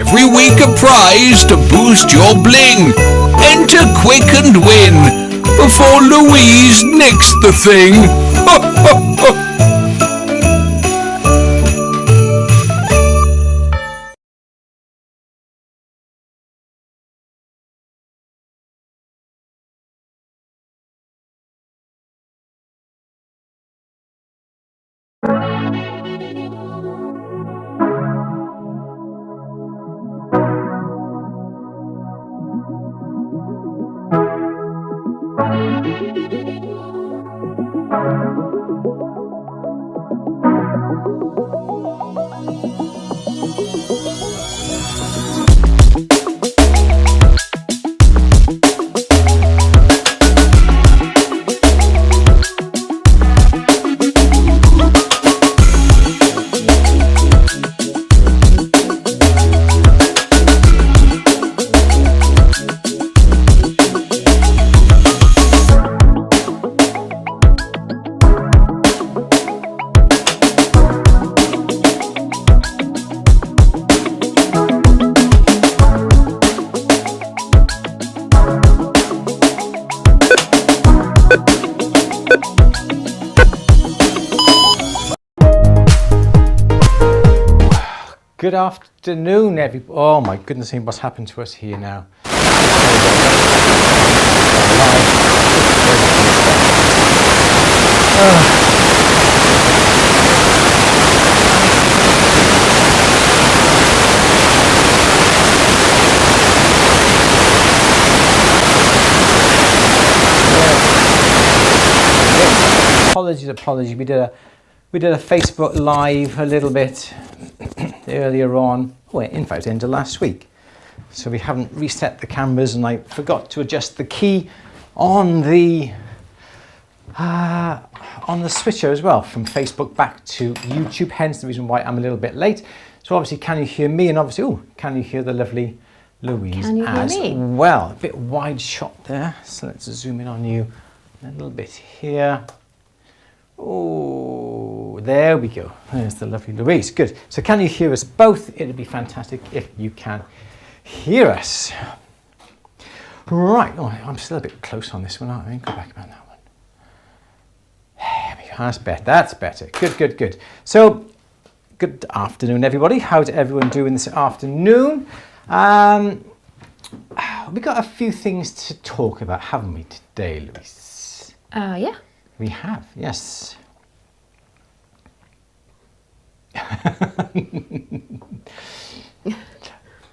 Every week a prize to boost your bling. Enter quick and win before Louise nicks the thing. Good afternoon, everybody. Oh my goodness, what's happened to us here now? Apologies. We did a Facebook Live a little bit earlier on. Oh, in fact, into last week. So we haven't reset the cameras, and I forgot to adjust the key on the switcher as well, from Facebook back to YouTube. Hence the reason why I'm a little bit late. So obviously, can you hear me? And obviously, can you hear the lovely Louise can you as hear me? well? A bit wide shot there. So let's zoom in on you a little bit here. Oh, there we go. There's the lovely Louise. Good. So can you hear us both? It'd be fantastic if you can hear us. Right. Oh, I'm still a bit close on this one, aren't I? Go back on that one. There we go. That's better. Good. So, good afternoon, everybody. How's everyone doing this afternoon? We've got a few things to talk about, haven't we, today, Louise? Yeah. We have, yes.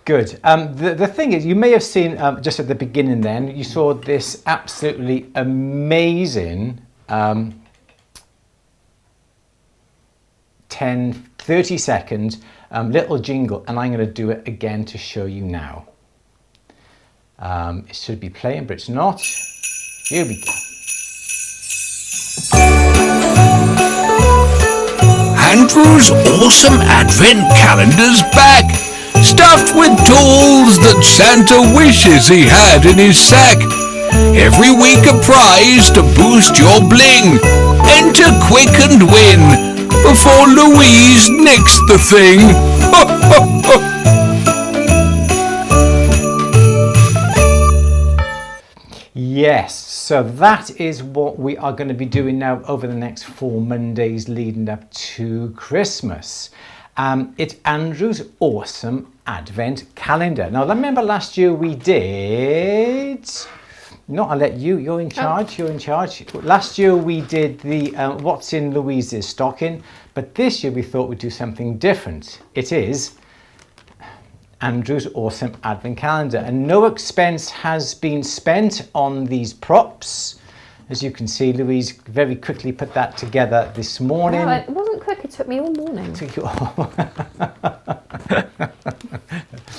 Good. The thing is, you may have seen just at the beginning then, you saw this absolutely amazing 30 second little jingle, and I'm going to do it again to show you now. It should be playing, but it's not. Here we go. Andrew's awesome advent calendar's back, stuffed with tools that Santa wishes he had in his sack. Every week a prize to boost your bling. Enter quick and win before Louise nicks the thing. Yes, so that is what we are going to be doing now over the next 4 Mondays leading up to Christmas. It's Andrew's awesome Advent calendar. Now, remember last year we did... No, I'll let you. You're in charge. You're in charge. Last year we did the what's in Louise's stocking, but this year we thought we'd do something different. It is Andrew's awesome Advent calendar, and no expense has been spent on these props. As you can see, Louise very quickly put that together this morning. No, it wasn't quick. It took me all morning.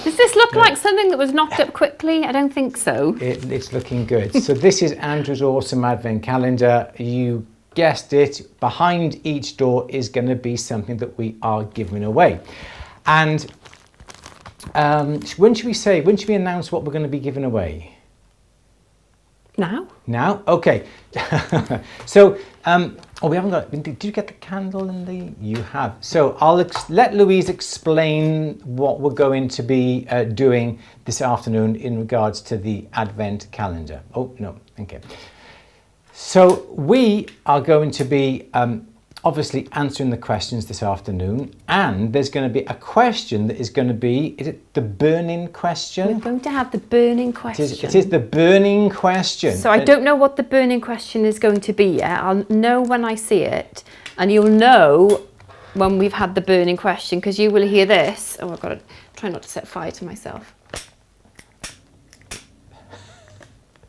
Does this look like something that was knocked up quickly? I don't think so. It's looking good. So this is Andrew's awesome Advent calendar. You guessed it. Behind each door is going to be something that we are giving away. And when should we announce what we're going to be giving away? Now? Now? Okay. So, we haven't got, did you get the candle in the, you have. So I'll let Louise explain what we're going to be doing this afternoon in regards to the Advent calendar. Oh, no, okay. So we are going to be obviously answering the questions this afternoon, and there's going to be a question that is going to be, is it the burning question? We're going to have the burning question. It is the burning question. So I don't know what the burning question is going to be yet. I'll know when I see it, and you'll know when we've had the burning question, because you will hear this. Oh, I've got to try not to set fire to myself.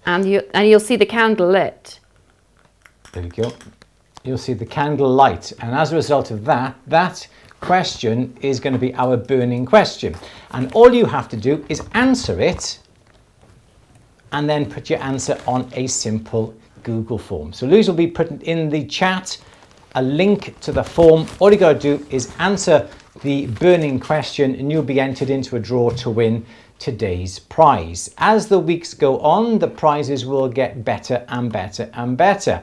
And you'll see the candle lit. There you go. You'll see the candle light, and as a result of that, that question is going to be our burning question. And all you have to do is answer it, and then put your answer on a simple Google form. So Louise will be putting in the chat a link to the form. All you got to do is answer the burning question, and you'll be entered into a draw to win today's prize. As the weeks go on, the prizes will get better and better and better.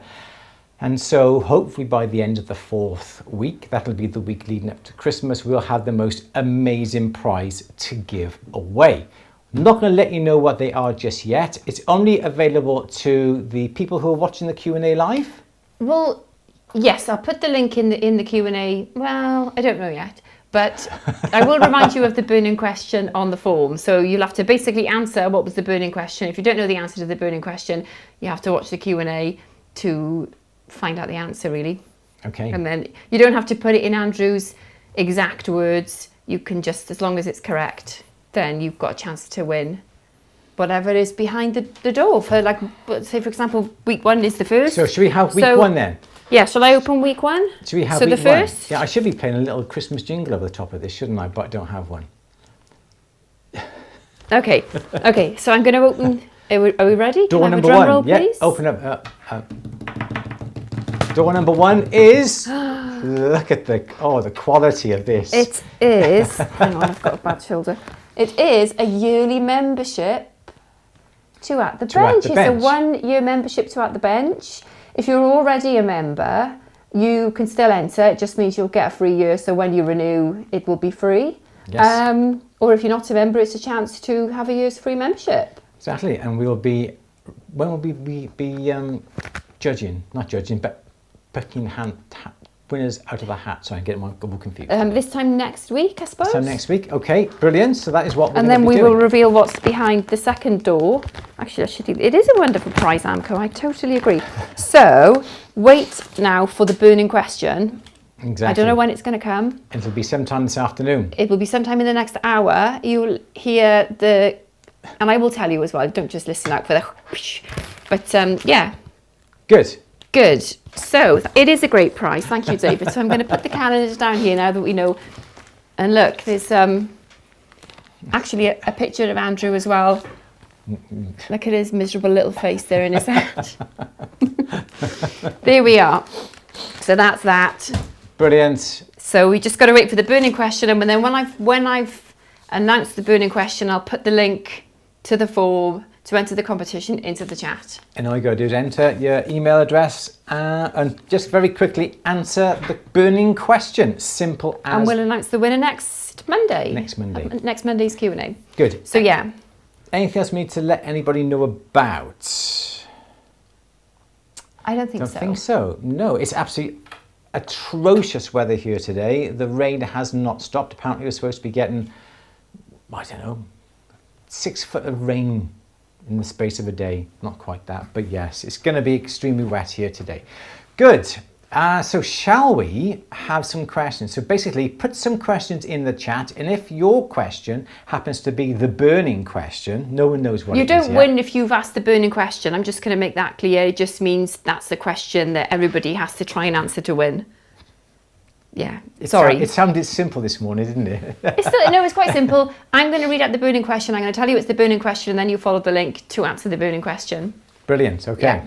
And so hopefully by the end of the 4th week, that'll be the week leading up to Christmas, we'll have the most amazing prize to give away. I'm not going to let you know what they are just yet. It's only available to the people who are watching the Q&A live. Well, yes, I'll put the link in the Q&A. Well, I don't know yet, but I will remind you of the burning question on the form. So you'll have to basically answer what was the burning question. If you don't know the answer to the burning question, you have to watch the Q&A to find out the answer, really. Okay. And then you don't have to put it in Andrew's exact words. You can just, as long as it's correct, then you've got a chance to win whatever is behind the door. For, like, say for example, week 1 is the first. So should we have week 1 then? Yeah, shall I open week 1? Should we have so week the first? 1? Yeah, I should be playing a little Christmas jingle over the top of this, shouldn't I? But I don't have one. Okay. Okay, so I'm going to open. Are we ready? Door Can I have number a drum 1. roll, Yeah, please? open up. Door number 1 is, look at the quality of this. It is, hang on, I've got a bad shoulder. It is a yearly membership to At the Bench. It's a 1-year membership to At the Bench. If you're already a member, you can still enter. It just means you'll get a free year. So when you renew, it will be free. Yes. Or if you're not a member, it's a chance to have a year's free membership. Exactly. And we'll be, when will we be judging? Not judging, but picking winners out of the hat. So I get my double confused. This time next week, I suppose. This time next week. Okay, brilliant. So that is what we're and going to be doing. then we will reveal what's behind the second door. Actually, it is a wonderful prize, Amco. I totally agree. So wait now for the burning question. Exactly. I don't know when it's going to come. It'll be sometime this afternoon. It will be sometime in the next hour. You'll hear and I will tell you as well. Don't just listen out for the. But yeah. Good. Good. So it is a great prize. Thank you, David. So I'm going to put the calendars down here now that we know. And look, there's actually a picture of Andrew as well. Look at his miserable little face there in his head. There we are. So that's that. Brilliant. So we just got to wait for the burning question, and then when I've announced the burning question, I'll put the link to the form to enter the competition into the chat. And all you got to do is enter your email address and just very quickly answer the burning question. Simple as. And we'll announce the winner next Monday. Next Monday. Next Monday's Q&A. Good. So yeah. Anything else we need to let anybody know about? I don't think so. Don't think so. No, it's absolutely atrocious weather here today. The rain has not stopped. Apparently we're supposed to be getting, I don't know, 6 foot of rain in the space of a day. Not quite that, but yes, it's going to be extremely wet here today. Good. So shall we have some questions? So basically put some questions in the chat, and if your question happens to be the burning question, no one knows what it is yet. You don't win if you've asked the burning question. I'm just going to make that clear. It just means that's the question that everybody has to try and answer to win. Yeah, sorry. It sounded simple this morning, didn't it? It's quite simple. I'm going to read out the burning question. I'm going to tell you it's the burning question, and then you follow the link to answer the burning question. Brilliant. Okay. Yeah.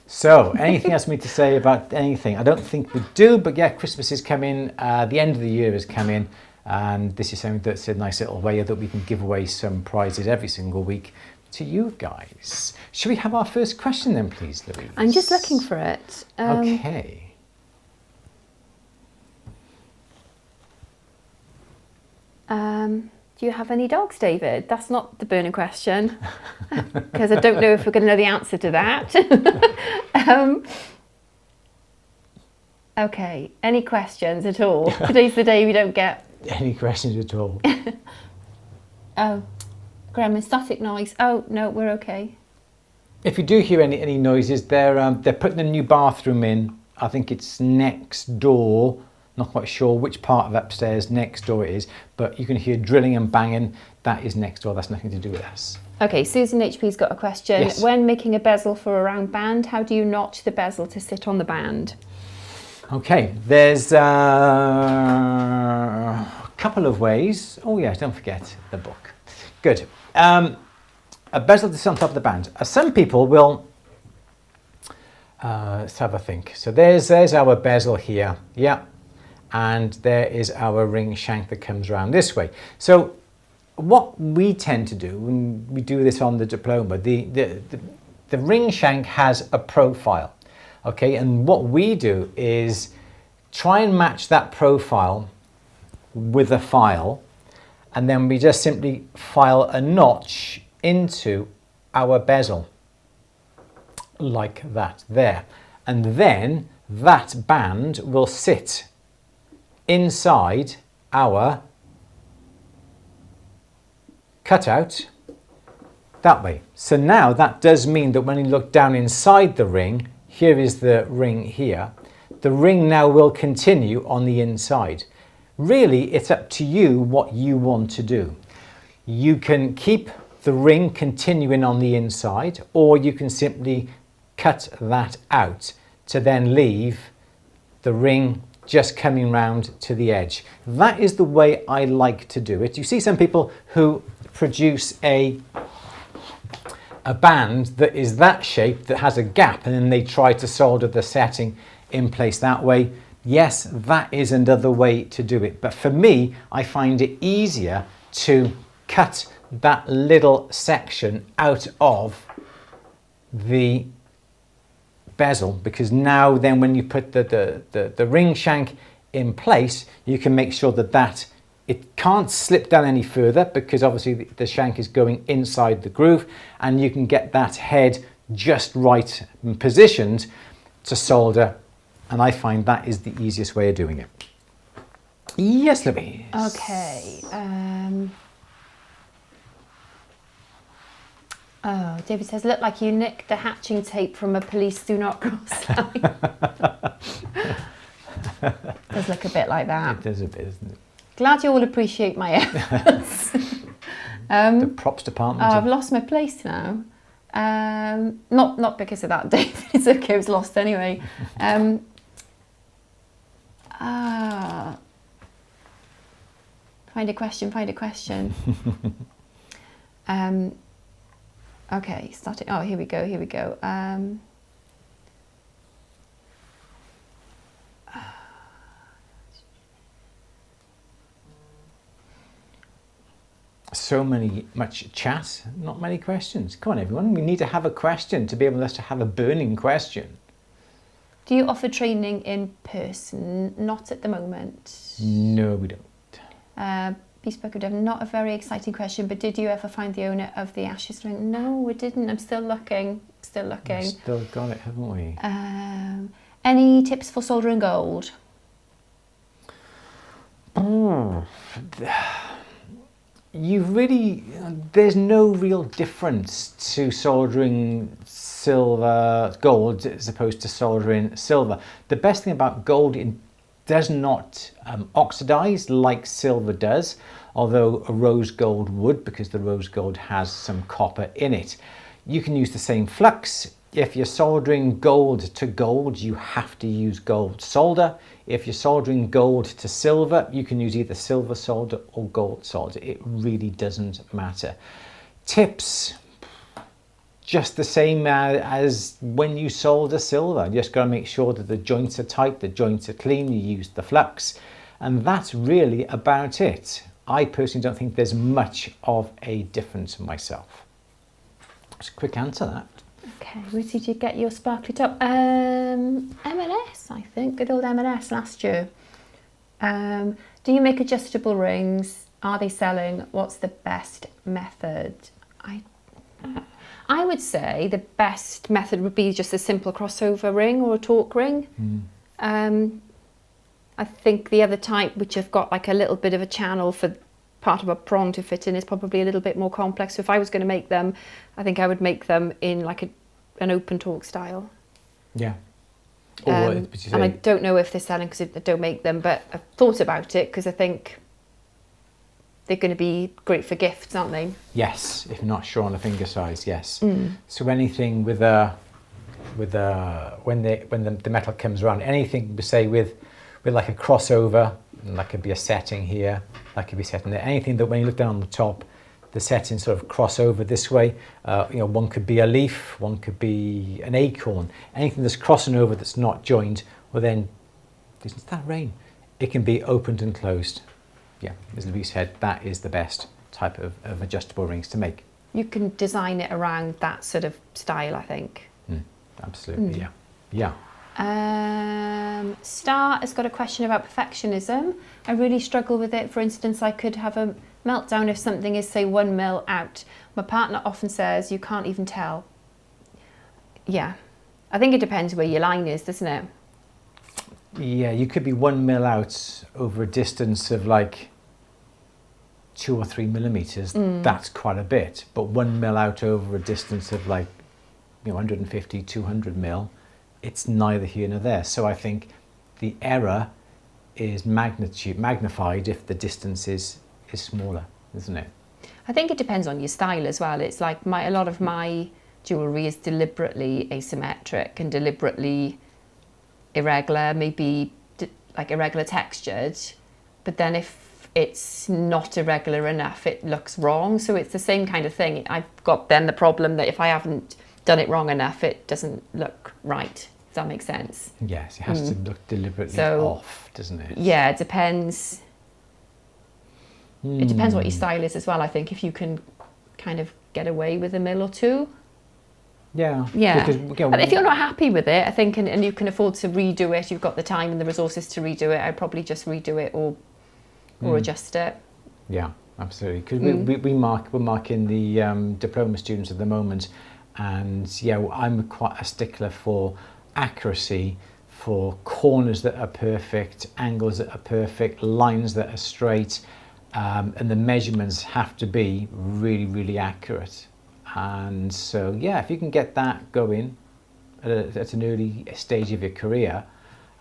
So, anything else we need to say about anything? I don't think we do, but yeah, Christmas is coming. The end of the year is coming, and this is something that's a nice little way that we can give away some prizes every single week to you guys. Should we have our first question then, please, Louise? I'm just looking for it. Okay. Do you have any dogs, David? That's not the burning question, because I don't know if we're going to know the answer to that. Okay, any questions at all? Today's the day we don't get... Any questions at all? Oh, gremlin, static noise. Oh, no, we're okay. If you do hear any noises, they're putting a new bathroom in. I think it's next door. Not quite sure which part of upstairs next door it is, but you can hear drilling and banging. That is next door. That's nothing to do with us. Okay, Susan HP's got a question. Yes. When making a bezel for a round band, how do you notch the bezel to sit on the band? Okay, there's a couple of ways. Oh yeah, don't forget the book. Good. A bezel to sit on top of the band. Some people will, let's have a think. So there's our bezel here, yeah. And there is our ring shank that comes around this way. So what we tend to do, and we do this on the diploma, the ring shank has a profile, okay? And what we do is try and match that profile with a file, and then we just simply file a notch into our bezel, like that there. And then that band will sit inside our cutout that way. So now that does mean that when you look down inside the ring, here is the ring here, the ring now will continue on the inside. Really, it's up to you what you want to do. You can keep the ring continuing on the inside, or you can simply cut that out to then leave the ring just coming round to the edge. That is the way I like to do it. You see some people who produce a band that is that shape, that has a gap, and then they try to solder the setting in place that way. Yes, that is another way to do it. But for me, I find it easier to cut that little section out of the bezel, because now then when you put the ring shank in place, you can make sure that it can't slip down any further, because obviously the shank is going inside the groove, and you can get that head just right and positioned to solder, and I find that is the easiest way of doing it. Yes, Louise. Okay. Oh, David says, look like you nicked the hatching tape from a police do not cross line. Does look a bit like that. It does a bit, doesn't it? Glad you all appreciate my efforts. The props department. Oh, I've lost my place now. Not because of that, David. It's okay, it was lost anyway. Find a question. Okay, starting. Oh, here we go. So much chat, not many questions. Come on, everyone. We need to have a question to be able to have a burning question. Do you offer training in person? Not at the moment. No, we don't. Bespoke of Devon, not a very exciting question, but did you ever find the owner of the ashes ring? No, we didn't. I'm still looking. We've still got it, haven't we? Any tips for soldering gold? There's no real difference to soldering gold as opposed to soldering silver. The best thing about gold, it does not oxidize like silver does, although a rose gold would, because the rose gold has some copper in it. You can use the same flux. If you're soldering gold to gold, you have to use gold solder. If you're soldering gold to silver, you can use either silver solder or gold solder. It really doesn't matter. Tips, just the same as when you solder silver. You just got to make sure that the joints are tight, the joints are clean, you use the flux, and that's really about it. I personally don't think there's much of a difference myself. It's a quick answer, that. Okay, where did you get your sparkly top? M&S, I think. Good old M&S last year. Do you make adjustable rings? Are they selling? What's the best method? I would say the best method would be just a simple crossover ring or a torque ring. I think the other type, which have got like a little bit of a channel for part of a prong to fit in, is probably a little bit more complex. So if I was going to make them, I think I would make them in like an open torque style. Yeah. And I don't know if they're selling because I don't make them, but I've thought about it because I think they're going to be great for gifts, aren't they? Yes, if not sure on the finger size, yes. So anything with when the metal comes around, anything say with like a crossover, and that could be a setting here, that could be setting there. Anything that when you look down on the top, the settings sort of cross over this way. One could be a leaf, one could be an acorn. Anything that's crossing over that's not joined, well then, isn't that rain? It can be opened and closed. Yeah, as Louise said, that is the best type of adjustable rings to make. You can design it around that sort of style, I think. Absolutely, yeah. Yeah. Star has got a question about perfectionism. I really struggle with it. For instance, I could have a meltdown if something is, say, 1 mil out. My partner often says, you can't even tell. Yeah, I think it depends where your line is, doesn't it? Yeah, you could be 1 mil out over a distance of like 2 or 3 millimeters. That's quite a bit. But 1 mil out over a distance of like 150, 200 mil, it's neither here nor there. So I think the error is magnified if the distance is smaller, isn't it? I think it depends on your style as well. It's like a lot of my jewellery is deliberately asymmetric and deliberately irregular, maybe like irregular textured, but then if it's not irregular enough, it looks wrong. So it's the same kind of thing. I've got then the problem that if I haven't done it wrong enough, it doesn't look right. Does that make sense? Yes, it has to look deliberately off, doesn't it? Yeah, it depends. It depends what your style is as well, I think, if you can kind of get away with a mil or two. Yeah. Yeah. Because, if you're not happy with it, I think, and you can afford to redo it, you've got the time and the resources to redo it, I'd probably just redo it or adjust it. Yeah, absolutely. Because we're marking the diploma students at the moment, and yeah, I'm quite a stickler for accuracy, for corners that are perfect, angles that are perfect, lines that are straight, and the measurements have to be really, really accurate. And so, yeah, if you can get that going at an early stage of your career,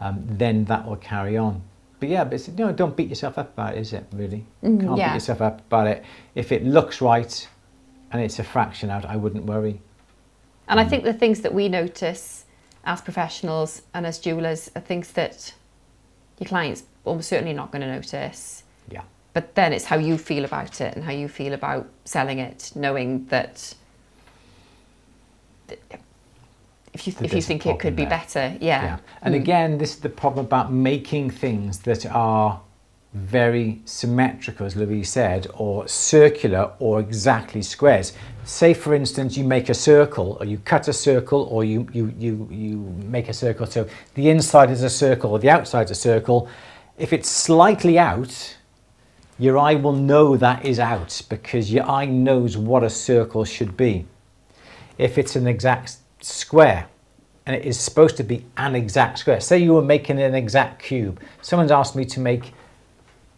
then that will carry on. But yeah, don't beat yourself up about it, is it, really? Can't beat yourself up about it. If it looks right and it's a fraction out, I wouldn't worry. And I think the things that we notice as professionals and as jewellers are things that your client's almost certainly not going to notice. Yeah. But then it's how you feel about it and how you feel about selling it, knowing that if you think it could be better, yeah. And again, this is the problem about making things that are very symmetrical, as Louise said, or circular or exactly squares. Say, for instance, you make a circle, or you cut a circle, or you make a circle, so the inside is a circle or the outside is a circle. If it's slightly out, your eye will know that is out because your eye knows what a circle should be. If it's an exact square, and it is supposed to be an exact square, say you were making an exact cube. Someone's asked me to make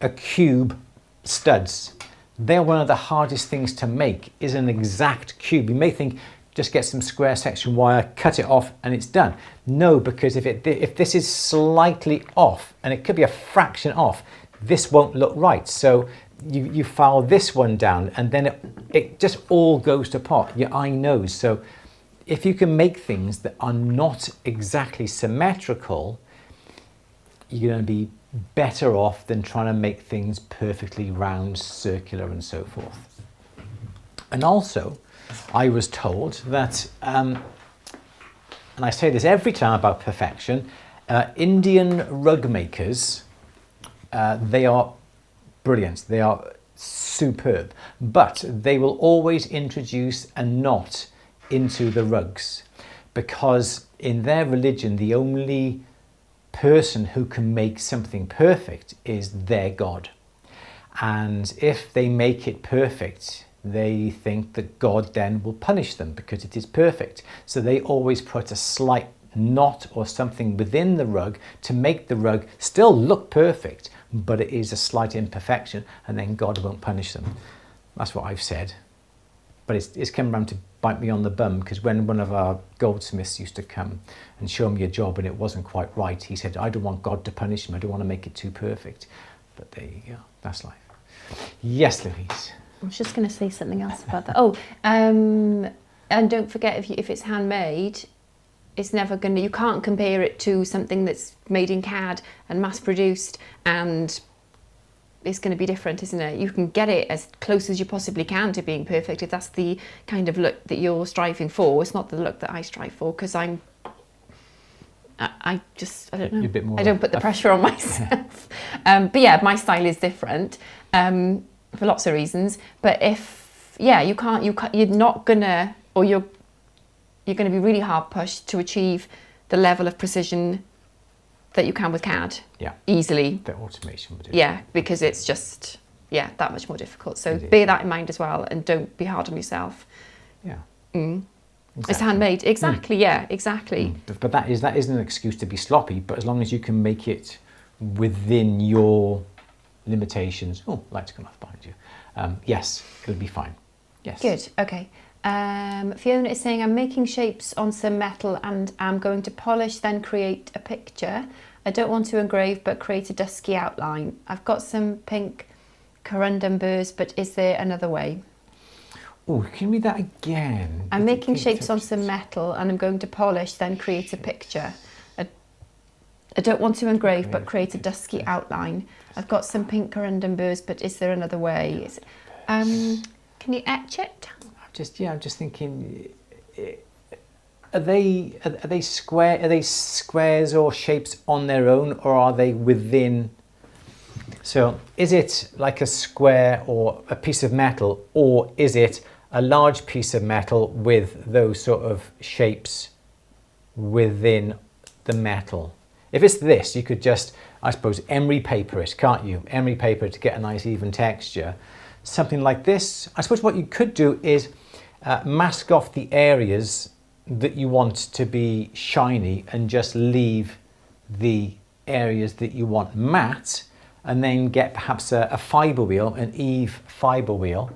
a cube studs. They're one of the hardest things to make, is an exact cube. You may think, just get some square section wire, cut it off, and it's done. No, because if this is slightly off, and it could be a fraction off, this won't look right. So you file this one down, and then it just all goes to pot. Your eye knows. So if you can make things that are not exactly symmetrical, you're going to be better off than trying to make things perfectly round, circular, and so forth. And also, I was told that, and I say this every time about perfection, Indian rug makers, they are brilliant, they are superb, but they will always introduce a knot into the rugs, because in their religion, the only person who can make something perfect is their God. And if they make it perfect, they think that God then will punish them because it is perfect. So they always put a slight knot or something within the rug to make the rug still look perfect, but it is a slight imperfection, and then God won't punish them. That's what I've said. But it's come around to bite me on the bum, because when one of our goldsmiths used to come and show me a job and it wasn't quite right, he said, I don't want God to punish him, I don't want to make it too perfect. But there you go, that's life. Yes, Louise. I was just going to say something else about that. Oh, and don't forget, if it's handmade, it's never going to, you can't compare it to something that's made in CAD and mass produced, and it's going to be different, isn't it? You can get it as close as you possibly can to being perfect if that's the kind of look that you're striving for. It's not the look that I strive for, because I don't know. You're a bit more I don't put the pressure on myself. But yeah, my style is different for lots of reasons. But if, yeah, you're not gonna, or you're going to be really hard pushed to achieve the level of precision that you can with CAD. Yeah. Easily. The automation would do. Yeah, because it's just, yeah, that much more difficult. So bear that in mind as well, and don't be hard on yourself. Yeah. Exactly. Exactly. It's handmade. Exactly. Yeah, exactly. But that isn't an excuse to be sloppy, but as long as you can make it within your limitations. Oh, lights come off behind you. Yes, it'll be fine. Yes. Good. Okay. Fiona is saying, I'm making shapes on some metal and I'm going to polish, then create a picture. I don't want to engrave, but create a dusky outline. I've got some pink corundum burrs, but is there another way? Oh, can you read that again? I'm making shapes on some metal and I'm going to polish, then create a picture. I don't want to engrave, but create a dusky outline. I've got some pink corundum burrs, but is there another way? Can you etch it? I'm just thinking, are they squares or shapes on their own, or are they within? So is it like a square or a piece of metal, or is it a large piece of metal with those sort of shapes within the metal? If it's this, you could just, I suppose, emery paper it, can't you? Emery paper to get a nice even texture. Something like this. I suppose what you could do is mask off the areas that you want to be shiny and just leave the areas that you want matte, and then get perhaps a fibre wheel, an Eve fibre wheel.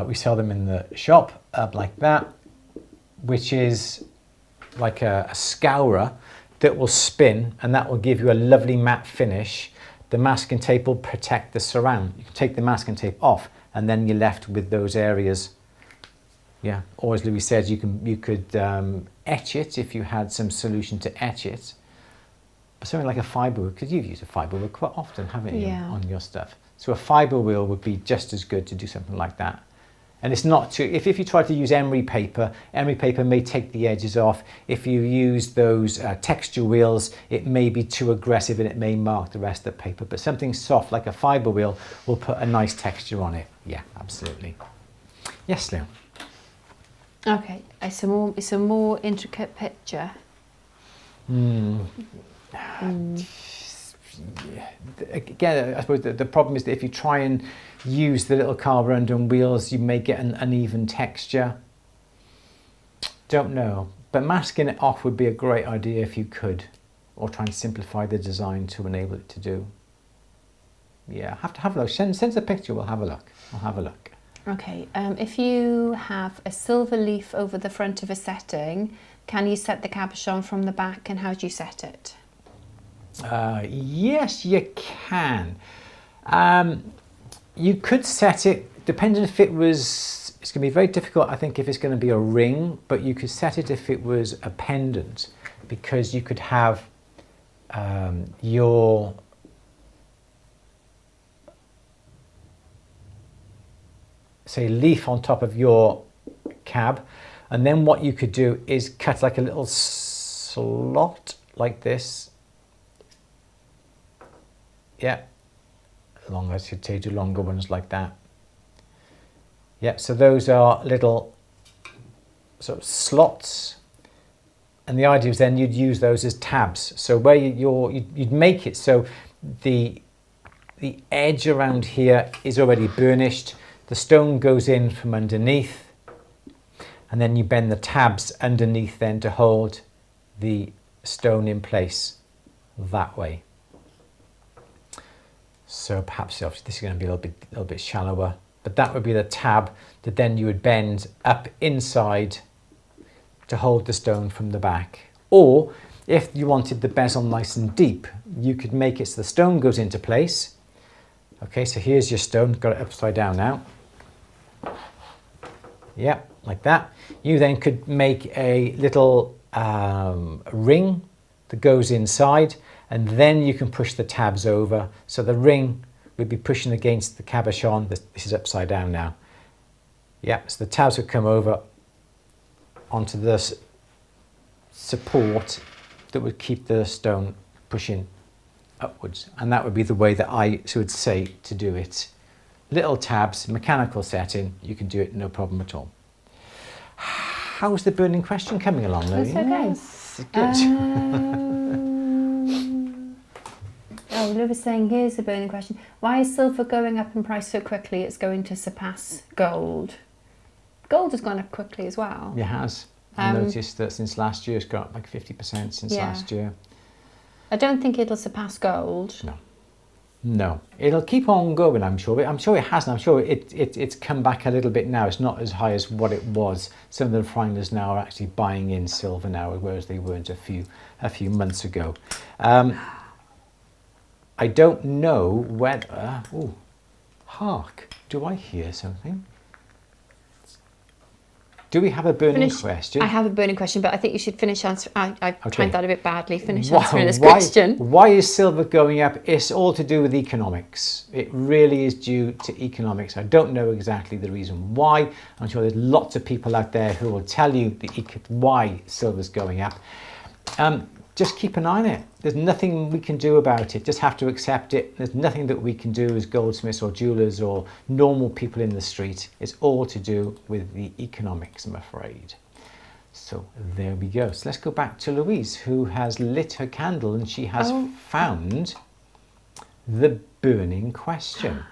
We sell them in the shop like that, which is like a scourer that will spin, and that will give you a lovely matte finish. The masking tape will protect the surround. You can take the masking tape off, and then you're left with those areas. Yeah, or as Louis says, you could etch it if you had some solution to etch it. But something like a fibre wheel, because you've used a fibre wheel quite often, haven't you, on your stuff? So a fibre wheel would be just as good to do something like that. And it's not too, if you try to use emery paper may take the edges off. If you use those texture wheels, it may be too aggressive and it may mark the rest of the paper. But something soft like a fibre wheel will put a nice texture on it. Yeah, absolutely. Yes, Lou. Okay, it's a more intricate picture. Again, I suppose the problem is that if you try and use the little corundum wheels, you may get an uneven texture. Don't know, but masking it off would be a great idea if you could, or try and simplify the design to enable it to do. Yeah, have to have a look. Send us a picture, we'll have a look. I'll have a look. Okay, if you have a silver leaf over the front of a setting, can you set the cabochon from the back, and how do you set it? Yes, you can. You could set it, depending if it was, it's going to be very difficult, I think, if it's going to be a ring, but you could set it if it was a pendant, because you could have your say leaf on top of your cab, and then what you could do is cut like a little slot like this. Yeah, longer, I should say, do longer ones like that. Yep, so those are little sort of slots, and the idea is then you'd use those as tabs. So where you'd make it so the edge around here is already burnished, the stone goes in from underneath, and then you bend the tabs underneath then to hold the stone in place that way. So perhaps obviously this is going to be a little bit shallower, but that would be the tab that then you would bend up inside to hold the stone from the back. Or if you wanted the bezel nice and deep, you could make it so the stone goes into place. Okay, so here's your stone, got it upside down now. Yeah, like that. You then could make a little ring that goes inside, and then you can push the tabs over. So the ring would be pushing against the cabochon. This is upside down now. Yeah, so the tabs would come over onto this support that would keep the stone pushing upwards. And that would be the way that I would say to do it. Little tabs, mechanical setting, you can do it no problem at all. How's the burning question coming along, Louise? That's okay. Yes, good. Oh, Lou was saying, here's the burning question. Why is silver going up in price so quickly? It's going to surpass gold. Gold has gone up quickly as well. It has. I noticed that since last year, it's got up like 50% since last year. I don't think it'll surpass gold. No. No. It'll keep on going, I'm sure. I'm sure it has, and I'm sure it's come back a little bit now. It's not as high as what it was. Some of the refiners now are actually buying in silver now, whereas they weren't a few months ago. I don't know whether... Oh, hark. Do I hear something? Do we have a burning question? I have a burning question, but I think you should finish answering. I Okay. tried that a bit badly. Finish answering this question. Why is silver going up? It's all to do with economics. It really is due to economics. I don't know exactly the reason why. I'm sure there's lots of people out there who will tell you why silver's going up. Just keep an eye on it. There's nothing we can do about it. Just have to accept it. There's nothing that we can do as goldsmiths or jewelers or normal people in the street. It's all to do with the economics, I'm afraid. So there we go. So let's go back to Louise, who has lit her candle and she has found the burning question.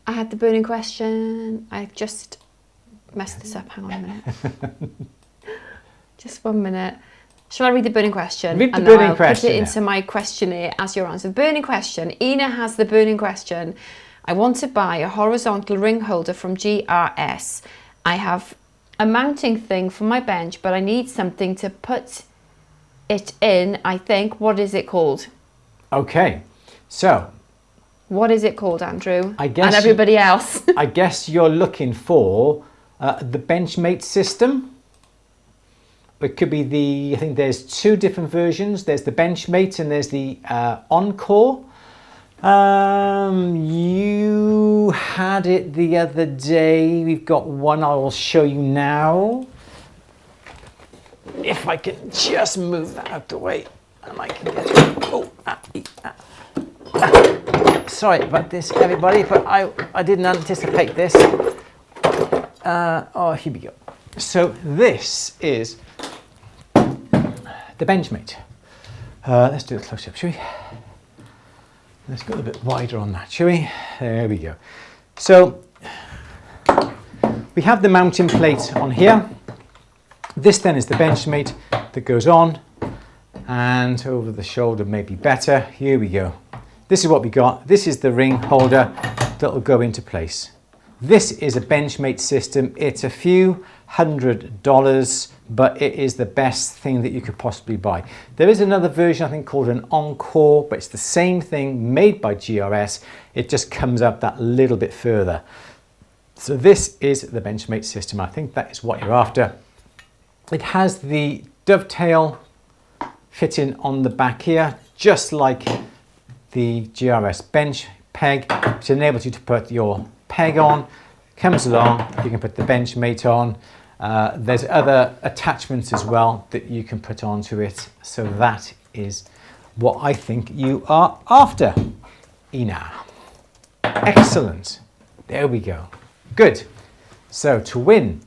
I had the burning question. I just messed this up. Hang on a minute. Just 1 minute. Shall I read the burning question? Read the burning I'll question. Put it into my questionnaire as your answer. Burning question. Ina has the burning question. I want to buy a horizontal ring holder from GRS. I have a mounting thing for my bench, but I need something to put it in, I think. What is it called? Okay, so... What is it called, Andrew? I guess and everybody else. I guess you're looking for the Benchmate system. It could be I think there's 2 different versions. There's the Benchmate and there's the Encore. You had it the other day. We've got one I will show you now. If I can just move that out the way. And I can get sorry about this, everybody, but I didn't anticipate this. Here we go. So this is the Benchmate. Let's do a close-up, shall we? Let's go a little bit wider on that, shall we? There we go. So we have the mounting plate on here. This then is the Benchmate that goes on, and over the shoulder may be better. Here we go. This is what we got. This is the ring holder that will go into place. This is a Benchmate system. It's a few $100, but it is the best thing that you could possibly buy. There is another version, I think, called an Encore, but it's the same thing made by GRS. It just comes up that little bit further. So this is the Benchmate system. I think that is what you're after. It has the dovetail fitting on the back here, just like the GRS bench peg, which enables you to put your peg on. Comes along, you can put the Benchmate on. There's other attachments as well that you can put onto it. So that is what I think you are after, Ina. Excellent. There we go. Good. So to win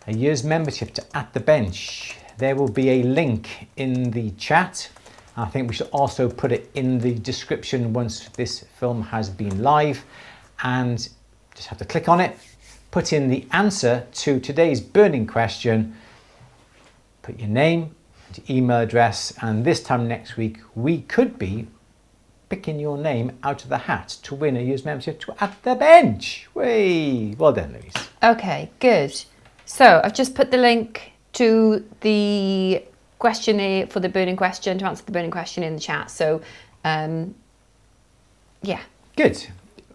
a year's membership to At The Bench, there will be a link in the chat. I think we should also put it in the description once this film has been live, and just have to click on it, put in the answer to today's burning question, put your name, your email address, and this time next week we could be picking your name out of the hat to win a year's membership to At The Bench. Way, well done, Louise. Okay, good. So I've just put the link to the questionnaire for the burning question, to answer the burning question, in the chat. So, yeah. Good.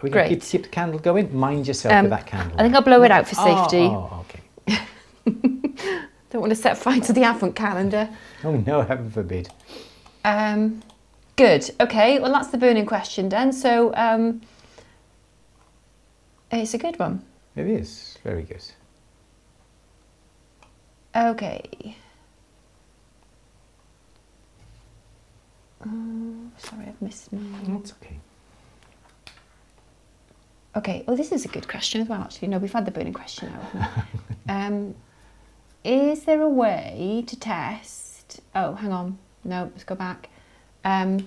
We can Great. keep the candle going. Mind yourself with that candle. I think I'll blow it out for safety. Oh, okay. Don't want to set fire to the advent calendar. Oh no, heaven forbid. Good. Okay. Well, that's the burning question done. So, it's a good one. It is very good. Okay. Sorry, I've missed mine. That's okay. Okay. Well, this is a good question as well, actually. No, we've had the burning question now, haven't we? Is there a way to test... Oh, hang on. No, let's go back. Oh,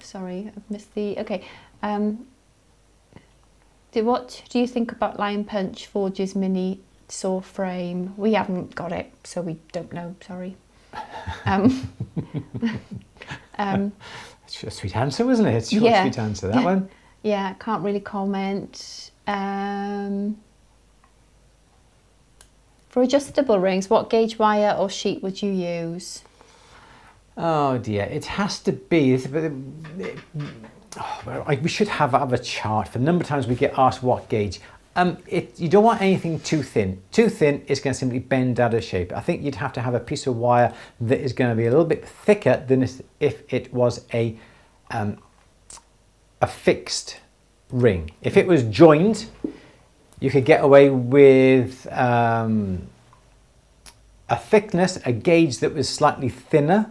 sorry, I've missed the... Okay. What do you think about Lion Punch Forge's mini saw frame? We haven't got it, so we don't know. Sorry. It's a sweet answer, wasn't it? It's a short, sweet answer, that one. Yeah, can't really comment. For adjustable rings, what gauge wire or sheet would you use? Oh dear, it has to be. We should have a chart. For the number of times we get asked what gauge. You don't want anything too thin. Too thin is going to simply bend out of shape. I think you'd have to have a piece of wire that is going to be a little bit thicker than if it was a fixed ring. If it was joined, you could get away with a thickness, a gauge that was slightly thinner,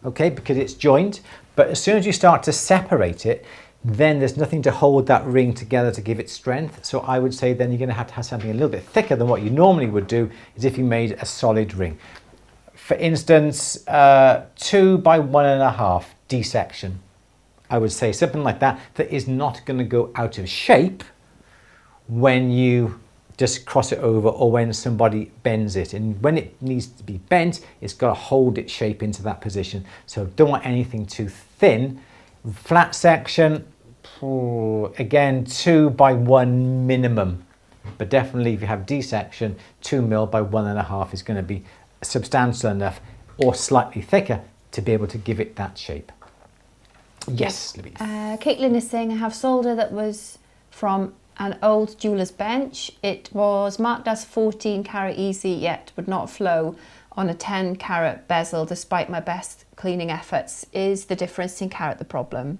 okay, because it's joined. But as soon as you start to separate it, then there's nothing to hold that ring together to give it strength. So I would say then you're going to have something a little bit thicker than what you normally would do is if you made a solid ring. For instance, 2 by 1.5 D section. I would say something like that, that is not going to go out of shape when you just cross it over or when somebody bends it. And when it needs to be bent, it's got to hold its shape into that position. So don't want anything too thin. Flat section, again, 2 by 1 minimum. But definitely if you have D section, 2 mil by 1.5 is going to be substantial enough or slightly thicker to be able to give it that shape. Yes, Louise. Caitlin is saying I have solder that was from an old jeweller's bench. It was marked as 14 carat easy, yet would not flow on a 10 carat bezel despite my best cleaning efforts. Is the difference in carat the problem?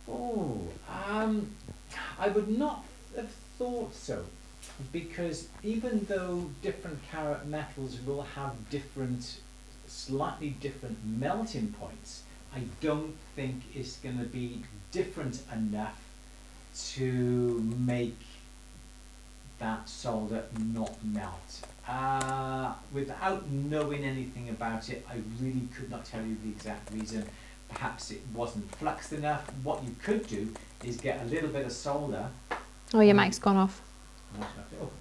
Oh, I would not have thought so, because even though different carat metals will have slightly different melting points, I don't think it's going to be different enough to make that solder not melt. Without knowing anything about it, I really could not tell you the exact reason. Perhaps it wasn't fluxed enough. What you could do is get a little bit of solder. Oh, your mic's gone off. Oh.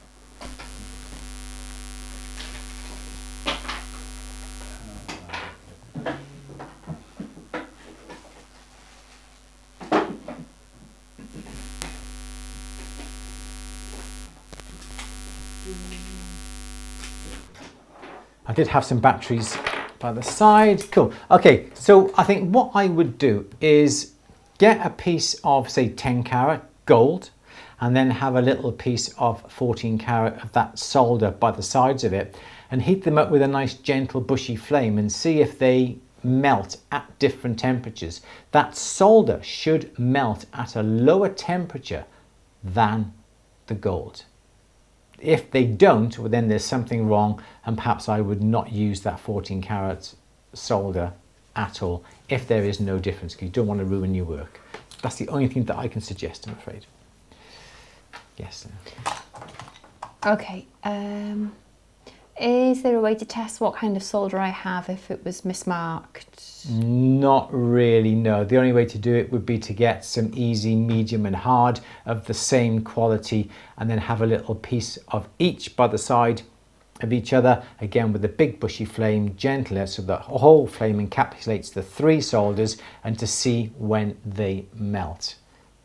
I did have some batteries by the side. Cool. Okay, so I think what I would do is get a piece of, say, 10 carat gold and then have a little piece of 14 carat of that solder by the sides of it and heat them up with a nice gentle bushy flame and see if they melt at different temperatures. That solder should melt at a lower temperature than the gold. If they don't, well, then there's something wrong, and perhaps I would not use that 14 carat solder at all if there is no difference, because you don't want to ruin your work. That's the only thing that I can suggest, I'm afraid. Yes. Okay. Is there a way to test what kind of solder I have if it was mismarked? Not really, no. The only way to do it would be to get some easy, medium and hard of the same quality, and then have a little piece of each by the side of each other, again with a big bushy flame, gentler, so the whole flame encapsulates the 3 solders, and to see when they melt.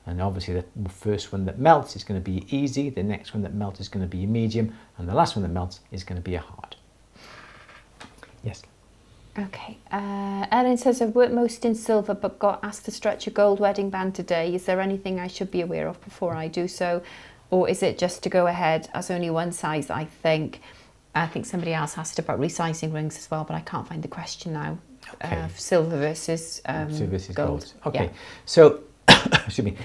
And obviously the first one that melts is going to be easy, the next one that melts is going to be a medium, and the last one that melts is going to be a hard. Yes. Okay. Ellen says, I've worked most in silver but got asked to stretch a gold wedding band today. Is there anything I should be aware of before I do so? Or is it just to go ahead as only one size, I think? I think somebody else asked about resizing rings as well, but I can't find the question now. Okay. Silver versus, gold. Okay. Yeah. So, excuse me.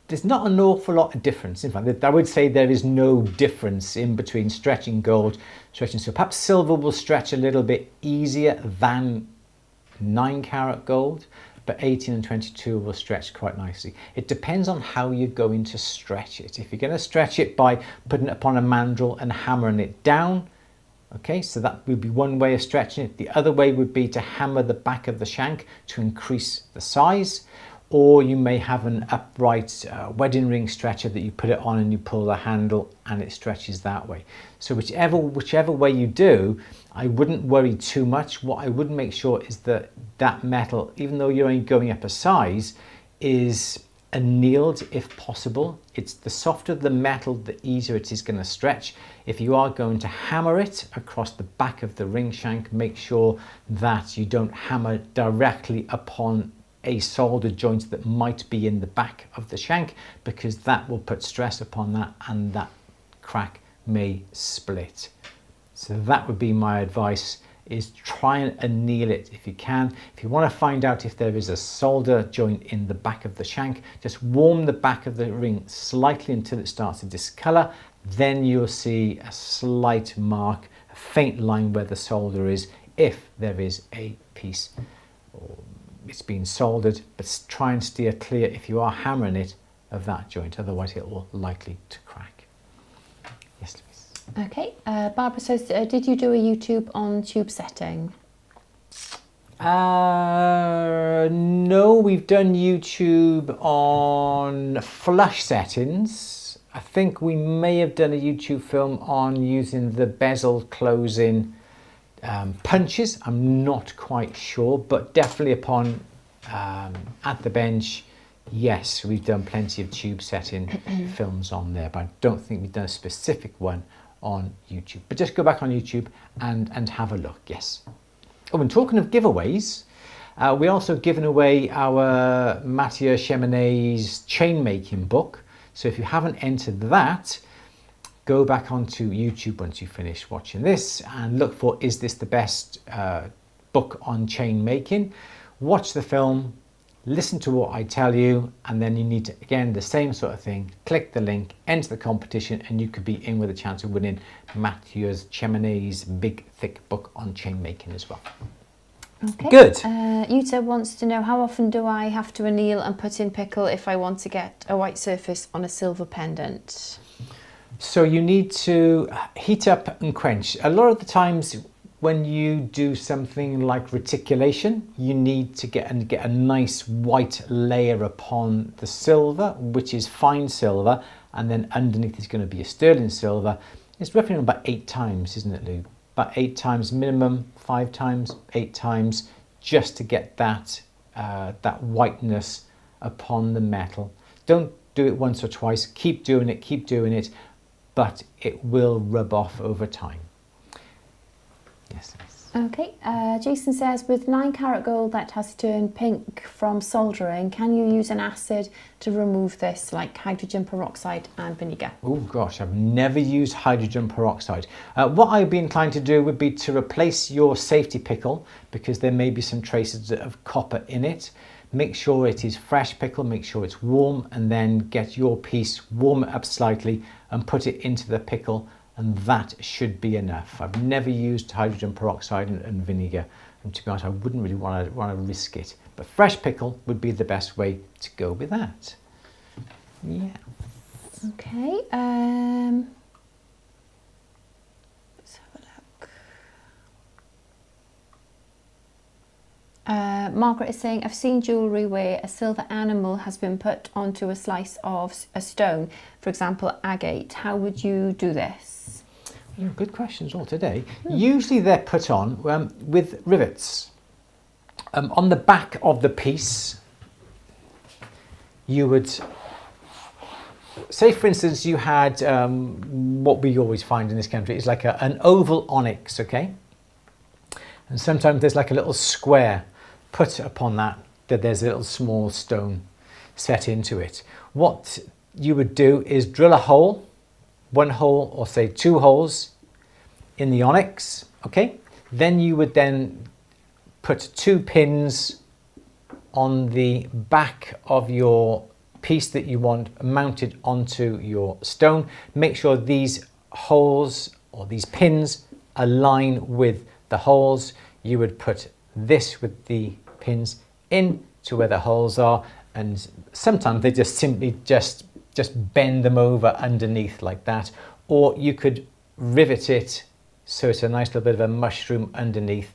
There's not an awful lot of difference. In fact, I would say there is no difference in between stretching gold, stretching silver. Perhaps silver will stretch a little bit easier than 9 carat gold, but 18 and 22 will stretch quite nicely. It depends on how you're going to stretch it. If you're going to stretch it by putting it upon a mandrel and hammering it down, okay, so that would be one way of stretching it. The other way would be to hammer the back of the shank to increase the size. Or you may have an upright wedding ring stretcher that you put it on and you pull the handle and it stretches that way. So whichever way you do, I wouldn't worry too much. What I would make sure is that that metal, even though you're only going up a size, is annealed if possible. It's the softer the metal, the easier it is going to stretch. If you are going to hammer it across the back of the ring shank, make sure that you don't hammer directly upon a solder joint that might be in the back of the shank, because that will put stress upon that and that crack may split. So that would be my advice, is try and anneal it if you can. If you want to find out if there is a solder joint in the back of the shank, just warm the back of the ring slightly until it starts to discolor. Then you'll see a slight mark, a faint line where the solder is, if there is a piece or it's been soldered, but try and steer clear if you are hammering it of that joint, otherwise it will likely to crack. Yes, Louise. Okay, Barbara says, did you do a YouTube on tube setting? No, we've done YouTube on flush settings. I think we may have done a YouTube film on using the bezel closing punches. I'm not quite sure, but definitely upon At the Bench, yes, we've done plenty of tube setting films on there, but I don't think we've done a specific one on YouTube. But just go back on YouTube and have a look, yes. Oh, and talking of giveaways, we're also giving away our Mathieu Cheminet's chain making book. So if you haven't entered that, go back onto YouTube once you finish watching this and look for, is this the best book on chain making? Watch the film, listen to what I tell you, and then you need to, again, the same sort of thing, click the link, enter the competition, and you could be in with a chance of winning Mathieu Cheminet's big, thick book on chain making as well. Okay. Good. Yuta wants to know, how often do I have to anneal and put in pickle if I want to get a white surface on a silver pendant? So you need to heat up and quench. A lot of the times when you do something like reticulation, you need to get a nice white layer upon the silver, which is fine silver, and then underneath is going to be a sterling silver. It's roughly about 8 times, isn't it, Lou? About 8 times minimum, 5 times, 8 times, just to get that that whiteness upon the metal. Don't do it once or twice. Keep doing it. But it will rub off over time. Yes. Okay, Jason says, with 9 carat gold that has turned pink from soldering, can you use an acid to remove this, like hydrogen peroxide and vinegar? Oh gosh, I've never used hydrogen peroxide. What I'd be inclined to do would be to replace your safety pickle, because there may be some traces of copper in it. Make sure it is fresh pickle, make sure it's warm, and then get your piece, warm it up slightly and put it into the pickle and that should be enough. I've never used hydrogen peroxide and vinegar, and to be honest, I wouldn't really want to risk it. But fresh pickle would be the best way to go with that. Yeah. Okay. Let's have a look. Margaret is saying, I've seen jewellery where a silver animal has been put onto a slice of a stone, for example, agate. How would you do this? Good questions all today. Usually they're put on with rivets. On the back of the piece, you would, say for instance, you had what we always find in this country is like an oval onyx, okay? And sometimes there's like a little square put upon that there's a little small stone set into it. What you would do is drill a hole, one hole or say two holes in the onyx, okay? Then you would then put two pins on the back of your piece that you want mounted onto your stone. Make sure these holes or these pins align with the holes. You would put this with the pins in to where the holes are, and sometimes they just simply just bend them over underneath like that, or you could rivet it so it's a nice little bit of a mushroom underneath.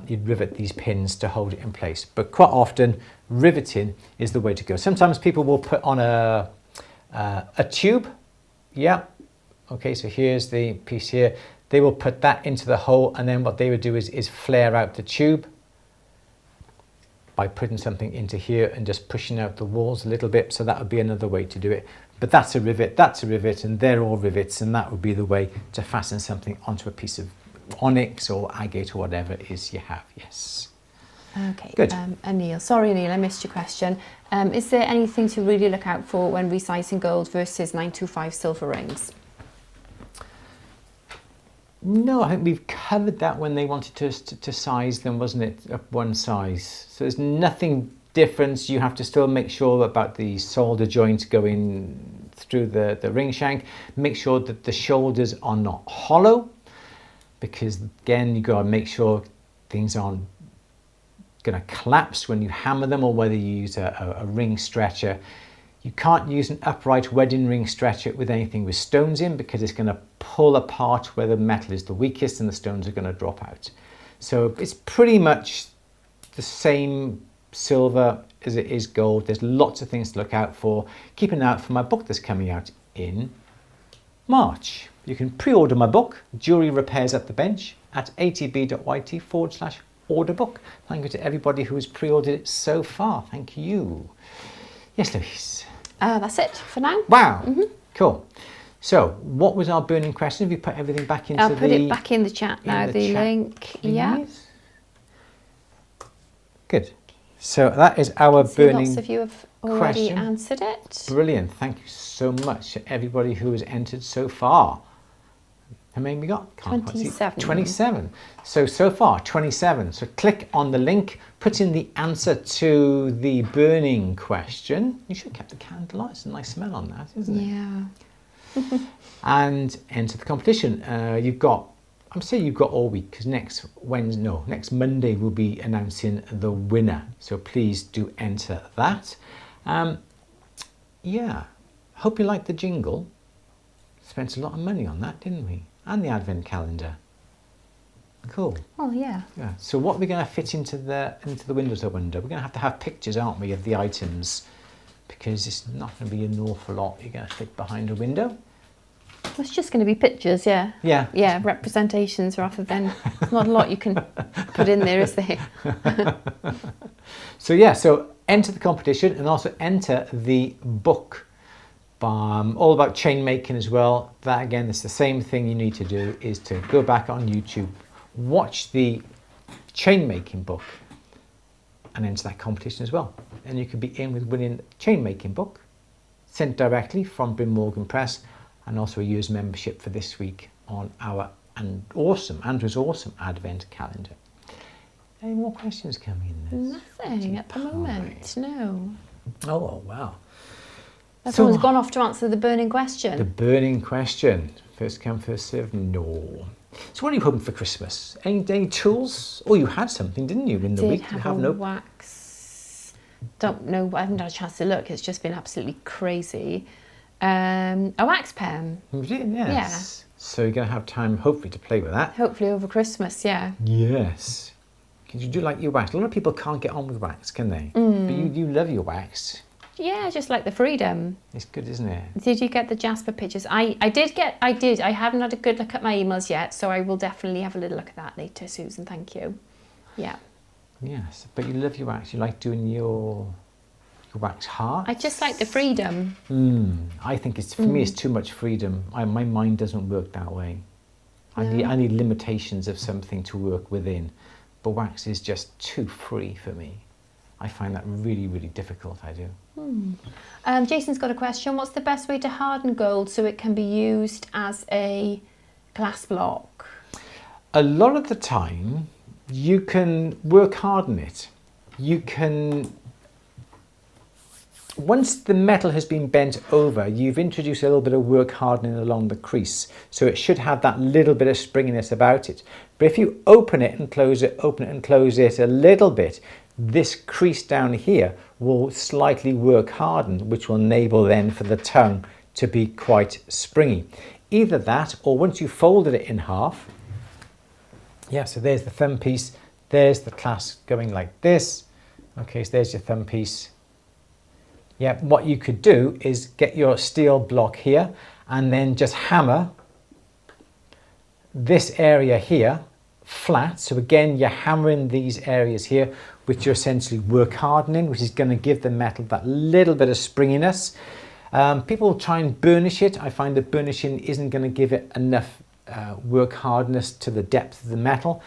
You'd rivet these pins to hold it in place, but quite often riveting is the way to go. Sometimes people will put on a tube. Yeah, okay, so here's the piece here. They will put that into the hole, and then what they would do is flare out the tube by putting something into here and just pushing out the walls a little bit. So that would be another way to do it. But that's a rivet, and they're all rivets, and that would be the way to fasten something onto a piece of onyx or agate or whatever it is you have. Yes. Okay. Good. Anil, sorry Anil, I missed your question. Is there anything to really look out for when resizing gold versus 925 silver rings? No, I think we've covered that when they wanted to size them, wasn't it? Up one size. So there's nothing different. You have to still make sure about the solder joint going through the ring shank. Make sure that the shoulders are not hollow, because again, you got to make sure things aren't going to collapse when you hammer them, or whether you use a ring stretcher. You can't use an upright wedding ring stretcher with anything with stones in, because it's going to pull apart where the metal is the weakest and the stones are going to drop out. So it's pretty much the same silver as it is gold. There's lots of things to look out for. Keep an eye out for my book that's coming out in March. You can pre-order my book, Jewellery Repairs at the Bench, at atb.yt/order book. Thank you to everybody who has pre-ordered it so far. Thank you. Yes, Louise. That's it for now. Wow. Cool. So, what was our burning question? Have you put everything back into I'll put it back in the chat now, the chat, link. please? Yeah. Good. So that is our burning Lots of you have already question. answered it. Brilliant. Thank you so much to everybody who has entered so far. How many we got? Can't quite see. 27. 27. So far, 27. So click on the link, put in the answer to the burning question. You should have kept the candle on. It's a nice smell on that, isn't it? Yeah. And enter the competition. You've got all week, because next Monday we'll be announcing the winner. So please do enter that. Yeah, hope you liked the jingle. Spent a lot of money on that, didn't we? And the advent calendar. Cool. Oh yeah. Yeah. So what are we going to fit into the windows, I wonder? We're going to have pictures, aren't we, of the items, because it's not going to be an awful lot you're going to fit behind a window. It's just going to be pictures, yeah. Yeah. Yeah, representations rather than, there's not a lot you can put in there, is there? So yeah, so enter the competition and also enter the book. All about chain making as well. That again, it's the same thing you need to do, is to go back on YouTube, watch the chain making book and enter that competition as well. And you could be in with winning the chain making book, sent directly from Bryn Morgan Press, and also a year's membership for this week on our Andrew's awesome advent calendar. Any more questions coming in? Nothing at the moment, no. Oh, wow. Everyone's gone off to answer the burning question. The burning question. First come, first served? No. So what are you hoping for Christmas? Any tools? Oh, you had something, didn't you, in the week? Did have a wax. Don't know. I haven't had a chance to look. It's just been absolutely crazy. A wax pen. Yes. Yeah. So you're going to have time, hopefully, to play with that. Hopefully over Christmas, yeah. Yes. Because you do like your wax. A lot of people can't get on with wax, can they? But you love your wax. Yeah, just like the freedom. It's good, isn't it? Did you get the Jasper pictures? I did. I haven't had a good look at my emails yet, so I will definitely have a little look at that later, Susan. Thank you. Yeah. Yes, but you love your wax. You like doing your wax heart. I just like the freedom. I think for me it's too much freedom. My mind doesn't work that way. I need limitations of something to work within. But wax is just too free for me. I find that really, really difficult, I do. Jason's got a question. What's the best way to harden gold so it can be used as a glass block? A lot of the time, you can work harden it. You can, once the metal has been bent over, you've introduced a little bit of work hardening along the crease. So it should have that little bit of springiness about it. But if you open it and close it, open it and close it a little bit, this crease down here will slightly work harden, which will enable then for the tongue to be quite springy. Either that, or once you've folded it in half, yeah, so there's the thumb piece, there's the clasp going like this. Okay, so there's your thumb piece. Yeah, what you could do is get your steel block here and then just hammer this area here flat. So again, you're hammering these areas here, which are essentially work hardening, which is going to give the metal that little bit of springiness. People try and burnish it. I find that burnishing isn't going to give it enough work hardness to the depth of the metal.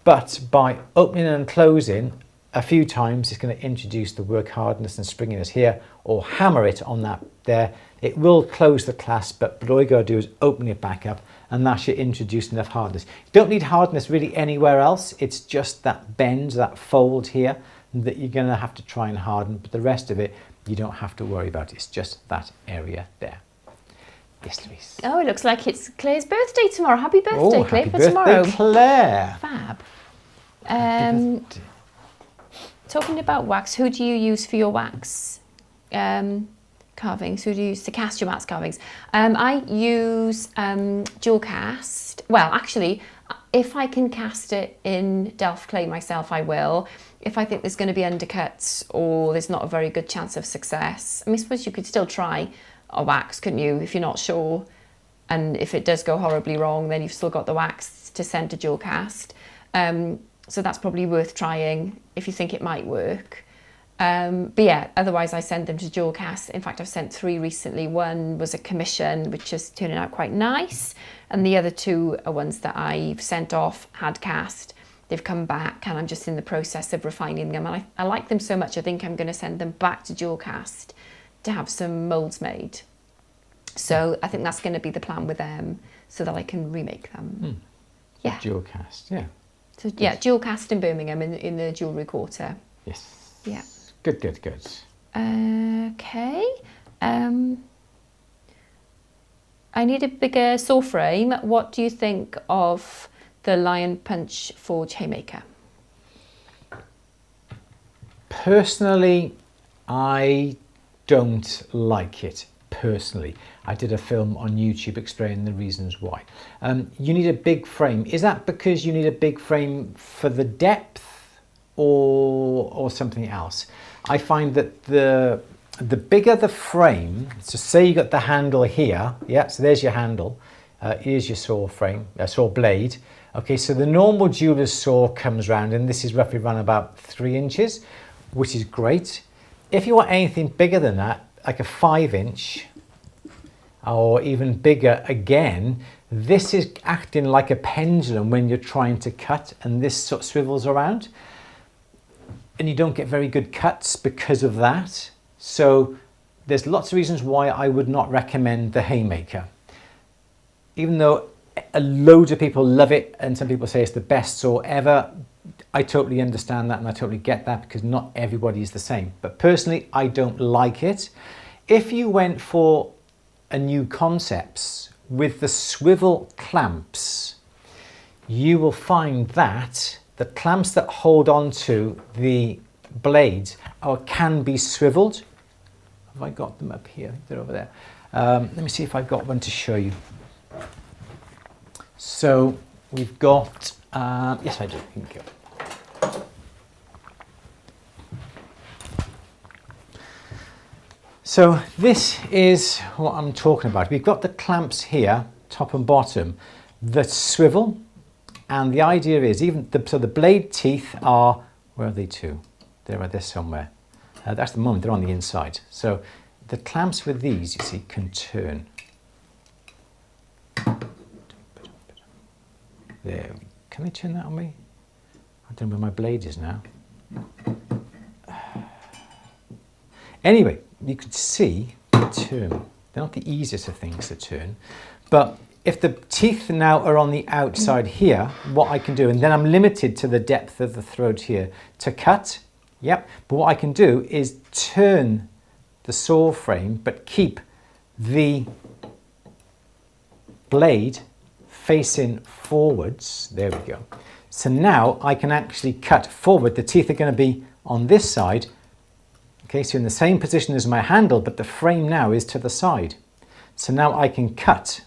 But by opening and closing a few times, it's going to introduce the work hardness and springiness here, or hammer it on that there. It will close the clasp, but all you got to do is open it back up, and that should introduce enough hardness. You don't need hardness really anywhere else. It's just that bend, that fold here, that you're going to have to try and harden, but the rest of it, you don't have to worry about. It's just that area there. Yes, Louise. Oh, it looks like it's Claire's birthday tomorrow. Happy birthday, Claire, happy for birthday, tomorrow. Claire. Fab. Happy birthday. Talking about wax, who do you use for your wax carvings? Who do you use to cast your wax carvings? I use dual cast. Well, actually, if I can cast it in Delft clay myself, I will. If I think there's going to be undercuts or there's not a very good chance of success, I mean, I suppose you could still try a wax, couldn't you, if you're not sure? And if it does go horribly wrong, then you've still got the wax to send to dual cast. So that's probably worth trying if you think it might work. But yeah, otherwise I send them to dual cast. In fact, I've sent 3 recently. One was a commission, which is turning out quite nice. And the other 2 are ones that I've sent off, had cast. They've come back and I'm just in the process of refining them. And I like them so much, I think I'm going to send them back to dual cast to have some moulds made. So I think that's going to be the plan with them, so that I can remake them. Yeah. Dual cast, yeah. So yeah, dual cast in Birmingham in the jewellery quarter. Yes. Yeah. Good. Okay. I need a bigger saw frame. What do you think of the Lion Punch Forge Haymaker? Personally, I don't like it. Personally, I did a film on YouTube explaining the reasons why. You need a big frame. Is that because you need a big frame for the depth or something else? I find that the bigger the frame, so say you got the handle here, yeah, so there's your handle, here's your saw frame, saw blade. Okay, so the normal jeweler's saw comes round, and this is roughly around about 3 inches, which is great. If you want anything bigger than that, like a 5-inch or even bigger again, this is acting like a pendulum when you're trying to cut, and this sort of swivels around, and you don't get very good cuts because of that. So there's lots of reasons why I would not recommend the Haymaker. Even though a load of people love it and some people say it's the best saw ever, I totally understand that and I totally get that, because not everybody is the same. But personally, I don't like it. if you went for a new concepts with the swivel clamps, you will find that the clamps that hold on to the blades can be swiveled. Have I got them up here? They're over there. Let me see if I've got one to show you. So we've got, yes I do, here we go. So this is what I'm talking about. We've got the clamps here, top and bottom, that swivel, and the idea is so the blade teeth are, where are they to? They're right there somewhere. That's the moment, they're on the inside. So the clamps with these, you see, can turn. There, can they turn that on me? I don't know where my blade is now. Anyway, you can see the turn. They're not the easiest of things to turn, but if the teeth now are on the outside here, what I can do, and then I'm limited to the depth of the throat here to cut, yep, but what I can do is turn the saw frame, but keep the blade facing forwards. There we go. So now I can actually cut forward. The teeth are going to be on this side. Okay, so in the same position as my handle, but the frame now is to the side. So now I can cut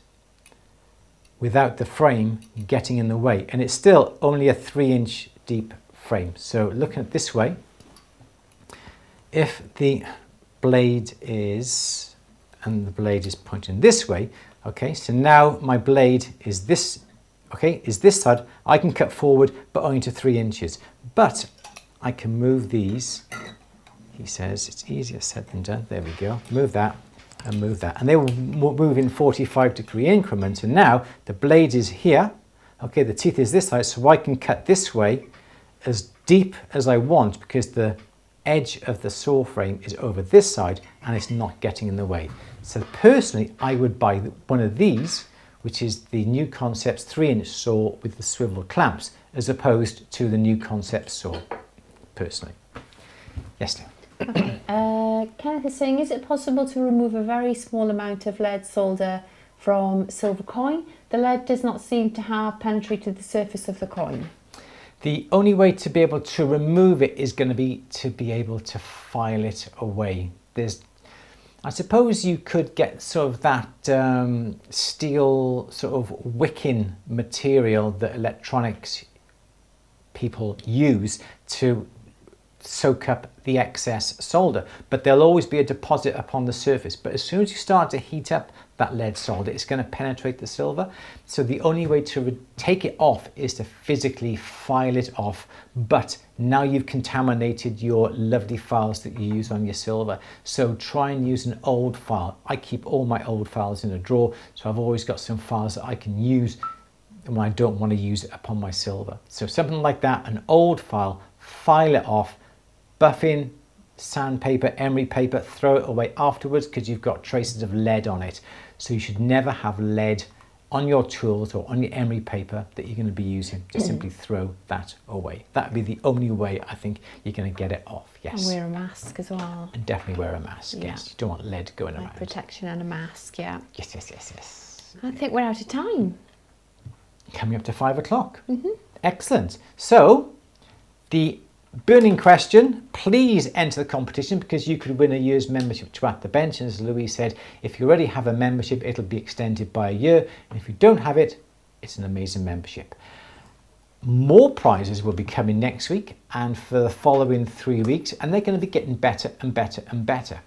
without the frame getting in the way. And it's still only a 3-inch deep frame. So looking at this way, if the blade is, and the blade is pointing this way, okay, so now my blade is this, okay, is this side, I can cut forward, but only to 3 inches. But I can move these. He says it's easier said than done. There we go. Move that and move that. And they will move in 45-degree increments. And now the blade is here. Okay, the teeth is this side, so I can cut this way as deep as I want because the edge of the saw frame is over this side and it's not getting in the way. So personally, I would buy one of these, which is the New Concepts 3-inch saw with the swivel clamps, as opposed to the New Concepts saw, personally. Yes, Lou. Okay. Kenneth is saying, is it possible to remove a very small amount of lead solder from silver coin? The lead does not seem to have penetrated the surface of the coin. The only way to be able to remove it is going to be able to file it away. I suppose you could get sort of that steel sort of wicking material that electronics people use to soak up the excess solder, but there'll always be a deposit upon the surface. But as soon as you start to heat up that lead solder, it's going to penetrate the silver. So the only way to take it off is to physically file it off. But now you've contaminated your lovely files that you use on your silver. So try and use an old file. I keep all my old files in a drawer, so I've always got some files that I can use when I don't want to use it upon my silver. So something like that, an old file, file it off, buff in sandpaper, emery paper, throw it away afterwards because you've got traces of lead on it. So you should never have lead on your tools or on your emery paper that you're going to be using. Just simply throw that away. That would be the only way I think you're going to get it off. Yes. And wear a mask as well. And definitely wear a mask. Yeah. Yes. You don't want lead going around. Protection and a mask. Yeah. Yes, yes, yes, yes. I think we're out of time. Coming up to 5 o'clock. Excellent. So the burning question, please enter the competition because you could win a year's membership to At The Bench. And as Louise said, if you already have a membership, it'll be extended by a year. And if you don't have it, it's an amazing membership. More prizes will be coming next week and for the following 3 weeks, and they're going to be getting better and better and better.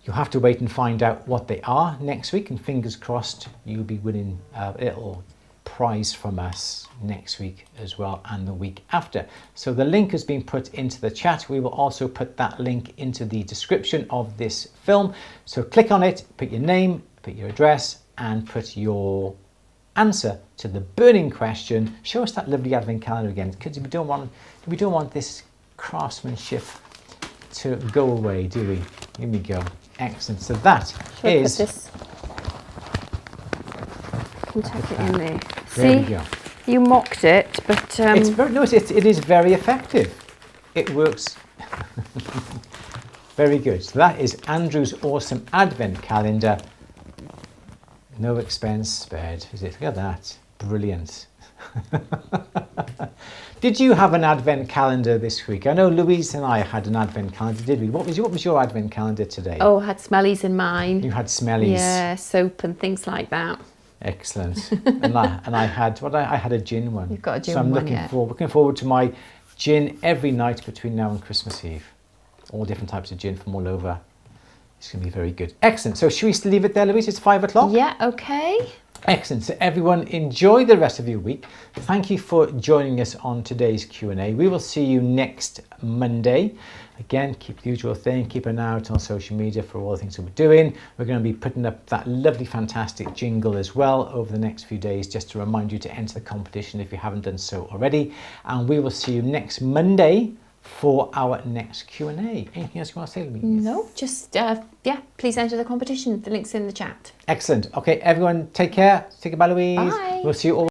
You'll have to wait and find out what they are next week, and fingers crossed you'll be winning a little prize from us next week as well, and the week after. So the link has been put into the chat. We will also put that link into the description of this film. So click on it, put your name, put your address, and put your answer to the burning question. Show us that lovely advent calendar again, because we don't want this craftsmanship to go away, do we? Here we go. Excellent. So that is. Can tuck it in there. There we go. You mocked it, but it is very effective. It works Very good. So that is Andrew's awesome advent calendar. No expense spared, is it? Look at that. Brilliant. Did you have an advent calendar this week? I know Louise and I had an advent calendar, did we? What was your advent calendar today? Oh, I had smellies in mine. You had smellies. Yeah, soap and things like that. Excellent. and I had I had a gin one. You've got a gin so I'm one, looking forward to my gin every night between now and Christmas Eve. All different types of gin from all over. It's going to be very good. Excellent. So should we leave it there, Louise? It's 5 o'clock. Yeah, okay. Excellent. So everyone, enjoy the rest of your week. Thank you for joining us on today's Q&A. We will see you next Monday. Again, keep the usual thing. Keep an eye out on social media for all the things that we're doing. We're going to be putting up that lovely, fantastic jingle as well over the next few days, just to remind you to enter the competition if you haven't done so already. And we will see you next Monday for our next Q&A. Anything else you want to say, Louise? No, just, please enter the competition. The link's in the chat. Excellent. Okay, everyone, take care. Say goodbye, Louise. Bye. We'll see you all.